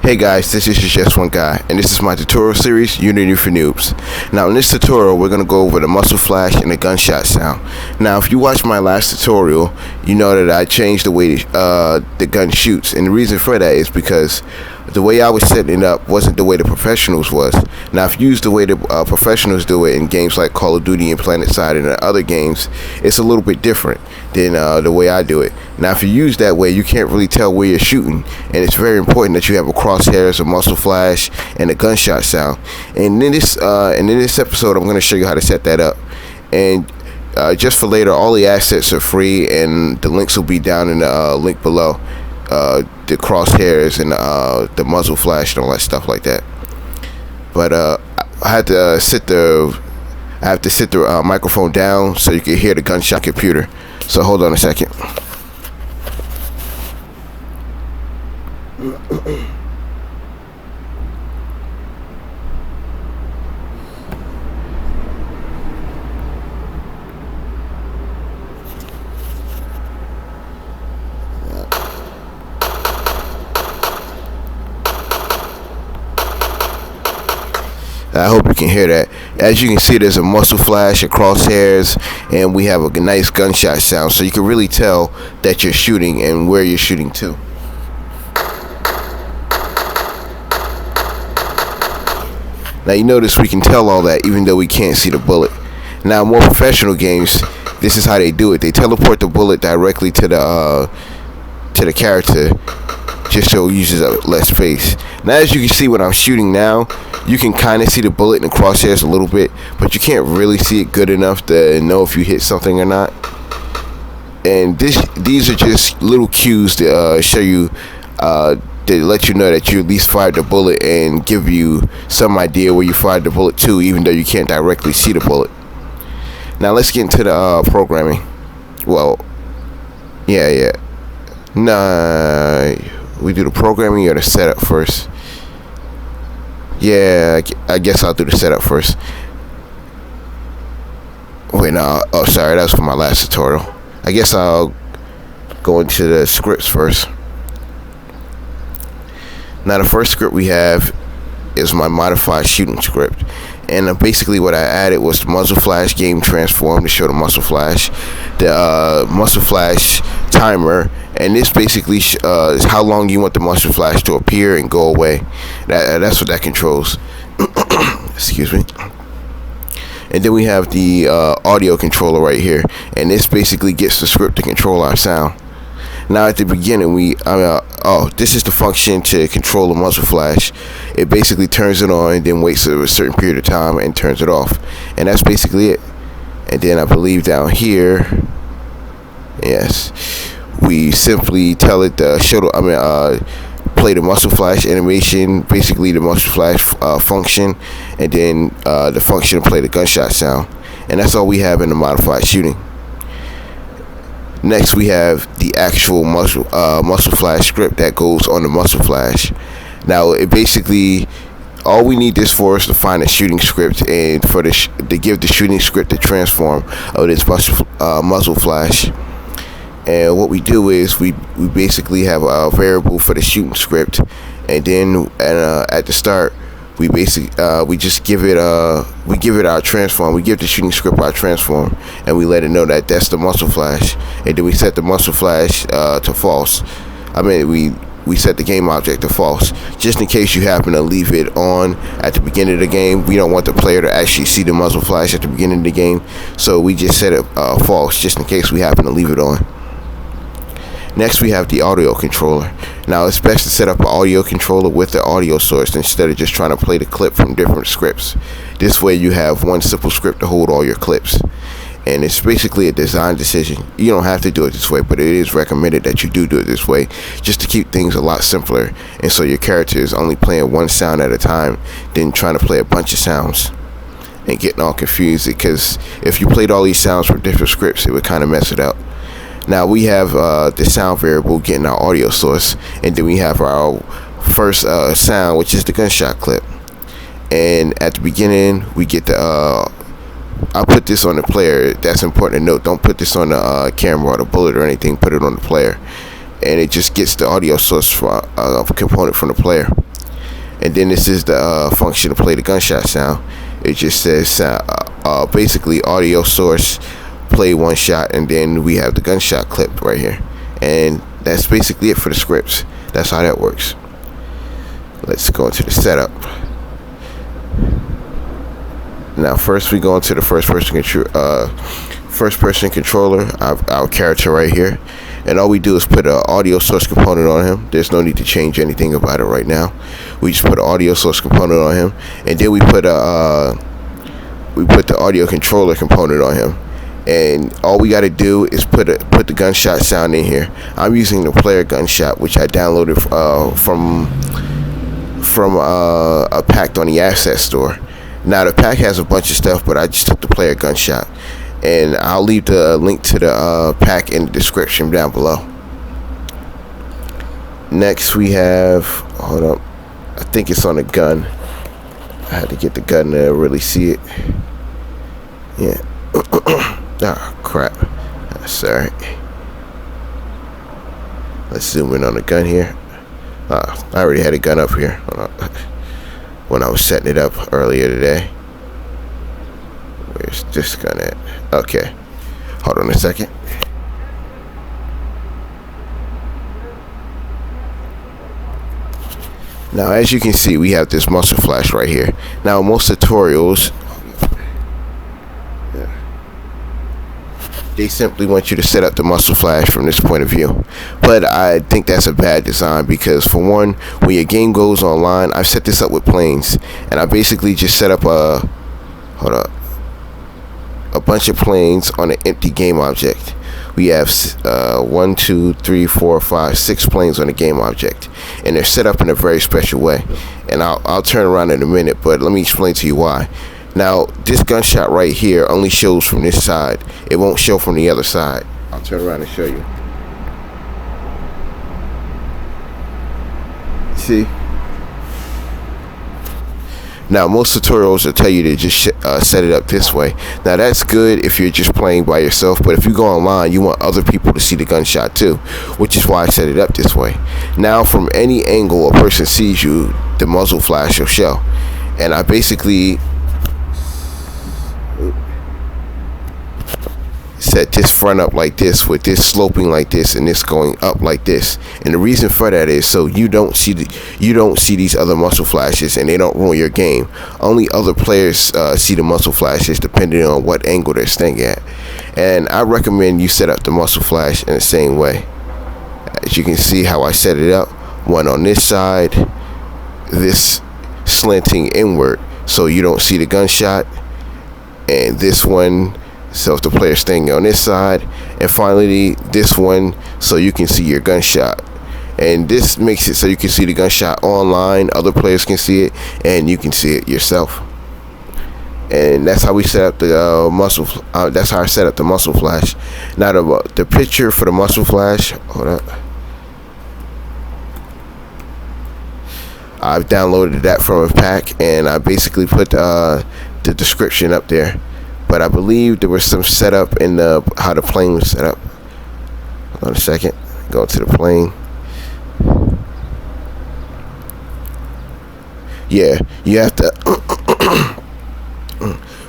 Hey guys, this is just one guy, and this is my tutorial series, Unity for Noobs. Now in this tutorial, we're going to go over the muzzle flash and the gunshot sound. Now if you watched my last tutorial, you know that I changed the way the gun shoots, and the reason for that is because the way I was setting it up wasn't the way the professionals was. Now if you use the way the professionals do it in games like Call of Duty and PlanetSide and other games, it's a little bit different than the way I do it. Now if you use that way, you can't really tell where you're shooting, and it's very important that you have a crosshairs, a muzzle flash, and a gunshot sound. And in this episode, I'm going to show you how to set that up. And just for later, all the assets are free, and the links will be down in the link below. The crosshairs and the muzzle flash and all that stuff like that. But I have to sit the microphone down so you can hear the gunshot computer. So hold on a second. I hope you can hear that. As you can see, there's a muzzle flash, a crosshairs, and we have a nice gunshot sound, so you can really tell that you're shooting and where you're shooting to. Now you notice we can tell all that even though we can't see the bullet. Now in more professional games, this is how they do it. They teleport the bullet directly to the character, just so it uses up less space. Now as you can see when I'm shooting now, you can kind of see the bullet in the crosshairs a little bit, but you can't really see it good enough to know if you hit something or not. And these are just little cues to show you, to let you know that you at least fired the bullet and give you some idea where you fired the bullet to, even though you can't directly see the bullet. Now let's get into the programming. Well, yeah. Nah, we do the programming or the setup first. Yeah, I guess I'll do the setup first. Wait, no. Oh, sorry, that was for my last tutorial. I guess I'll go into the scripts first. Now, the first script we have is my modified shooting script. And basically what I added was the muzzle flash game transform to show the muzzle flash, the muzzle flash timer, and this basically is how long you want the muzzle flash to appear and go away. That's what that controls. Excuse me. And then we have the audio controller right here, and this basically gets the script to control our sound. Now at the beginning this is the function to control the muzzle flash. It basically turns it on and then waits a certain period of time and turns it off, and that's basically it. And then I believe down here, yes, we simply tell it to play the muzzle flash animation, basically the muzzle flash function, and then the function to play the gunshot sound. And that's all we have in the modified shooting. Next we have the actual muzzle flash script that goes on the muzzle flash. Now it basically, all we need this for is to find a shooting script and to give the shooting script the transform of this muzzle flash. And what we do is we basically have a variable for the shooting script, and then at the start we just give it our transform. We give the shooting script our transform, and we let it know that that's the muzzle flash, and then we set the muzzle flash to false. We set the game object to false, just in case you happen to leave it on at the beginning of the game. We don't want the player to actually see the muzzle flash at the beginning of the game, so we just set it false, just in case we happen to leave it on. Next we have the audio controller. Now it's best to set up an audio controller with the audio source instead of just trying to play the clip from different scripts. This way you have one simple script to hold all your clips. And it's basically a design decision. You don't have to do it this way, but it is recommended that you do it this way, just to keep things a lot simpler, and so your character is only playing one sound at a time than trying to play a bunch of sounds and getting all confused, because if you played all these sounds from different scripts, it would kind of mess it up. Now we have the sound variable getting our audio source, and then we have our first sound, which is the gunshot clip. And at the beginning we get the I put this on the player. That's important to note. Don't put this on the camera or the bullet or anything. Put it on the player. and it just gets the audio source for a component from the player. And then this is the function to play the gunshot sound. It just says basically audio source, play one shot, and then we have the gunshot clip right here. And that's basically it for the scripts. That's how that works. Let's go into the setup. Now first we go into the first person controller, our character right here. And all we do is put an audio source component on him. There's no need to change anything about it right now. We just put an audio source component on him, and then we put the audio controller component on him. And all we got to do is put the gunshot sound in here. I'm using the player gunshot, which I downloaded from a pack on the asset store. Now the pack has a bunch of stuff, but I just took the player gunshot. And I'll leave the link to the pack in the description down below. Next we have, hold up, I think it's on the gun. I had to get the gun to really see it. Yeah. Oh crap. Sorry. Let's zoom in on the gun here. I already had a gun up here when I was setting it up earlier today. Where's this gun at? Okay, hold on a second. Now as you can see, we have this muzzle flash right here. Now most tutorials, they simply want you to set up the muzzle flash from this point of view. But I think that's a bad design, because for one, when your game goes online, I've set this up with planes, and I basically just set up a bunch of planes on an empty game object. We have 1, 2, 3, 4, 5, 6 planes on the game object, and they're set up in a very special way. And I'll turn around in a minute, but let me explain to you why. Now this gunshot right here only shows from this side. It won't show from the other side. I'll turn around and show you. See? Now most tutorials will tell you to just set it up this way. Now that's good if you're just playing by yourself, but if you go online, you want other people to see the gunshot too, which is why I set it up this way. Now from any angle a person sees you, the muzzle flash will show. And I basically set this front up like this, with this sloping like this and this going up like this. And the reason for that is so you don't see these other muzzle flashes, and they don't ruin your game. Only other players see the muzzle flashes depending on what angle they're staying at. And I recommend you set up the muzzle flash in the same way. As you can see how I set it up, one on this side, this slanting inward so you don't see the gunshot, and this one so if the player's staying on this side, and finally this one so you can see your gunshot. And this makes it so you can see the gunshot online, other players can see it, and you can see it yourself. And that's how we set up the muzzle. That's how I set up the muzzle flash. Now the picture for the muzzle flash, hold up, I've downloaded that from a pack, and I basically put the description up there. But I believe there was some setup in how the plane was set up. Hold on a second. Go to the plane. Yeah, you have to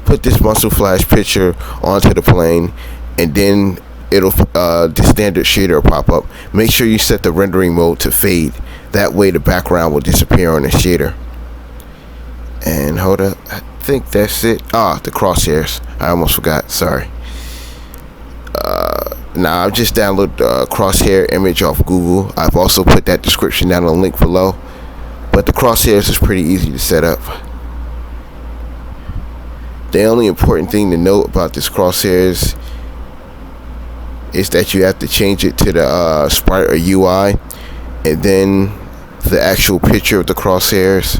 put this muzzle flash picture onto the plane, and then it'll the standard shader will pop up. Make sure you set the rendering mode to fade. That way the background will disappear on the shader. And hold up, I think that's it. The crosshairs. I almost forgot. Sorry. Now I've just downloaded the crosshair image off Google. I've also put that description down in the link below. But the crosshairs is pretty easy to set up. The only important thing to note about this crosshairs is that you have to change it to the sprite or UI, and then the actual picture of the crosshairs.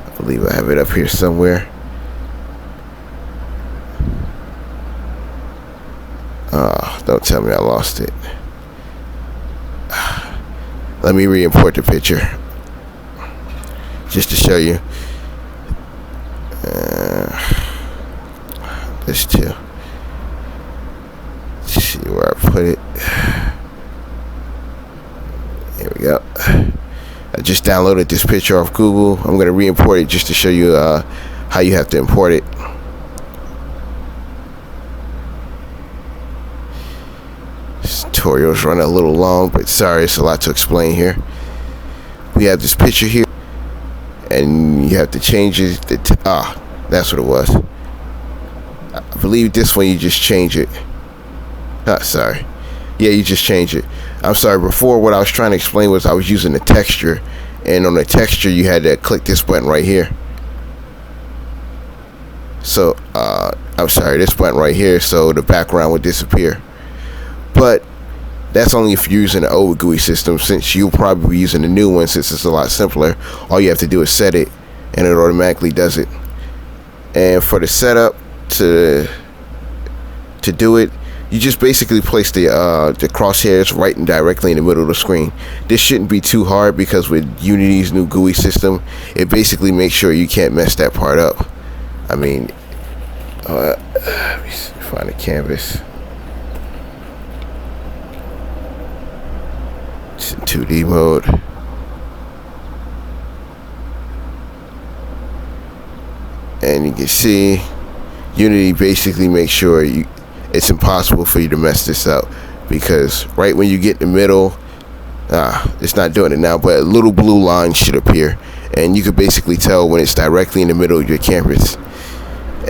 I believe I have it up here somewhere. Don't tell me I lost it. Let me re-import the picture just to show you. This too. Let's see where I put it. Here we go. I just downloaded this picture off Google. I'm going to re-import it just to show you how you have to import it. This tutorial's running a little long, but sorry, it's a lot to explain here. We have this picture here, and you have to change it. That's what it was. I believe this one you just change it. Sorry. Yeah, you just change it. I'm sorry, before what I was trying to explain was I was using the texture, and on the texture you had to click this button right here. So I'm sorry, this button right here, so the background would disappear. But that's only if you're using the old GUI system. Since you'll probably be using the new one, since it's a lot simpler, all you have to do is set it and it automatically does it. And for the setup to do it, you just basically place the crosshairs right and directly in the middle of the screen. This shouldn't be too hard because with Unity's new GUI system, it basically makes sure you can't mess that part up. I mean, let me find the canvas. It's in 2D mode. And you can see Unity basically makes sure it's impossible for you to mess this up, because right when you get in the middle, it's not doing it now, but a little blue line should appear, and you could basically tell when it's directly in the middle of your canvas.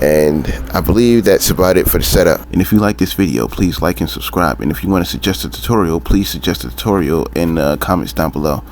And I believe that's about it for the setup. And if you like this video, please like and subscribe. And if you want to suggest a tutorial, please suggest a tutorial in the comments down below.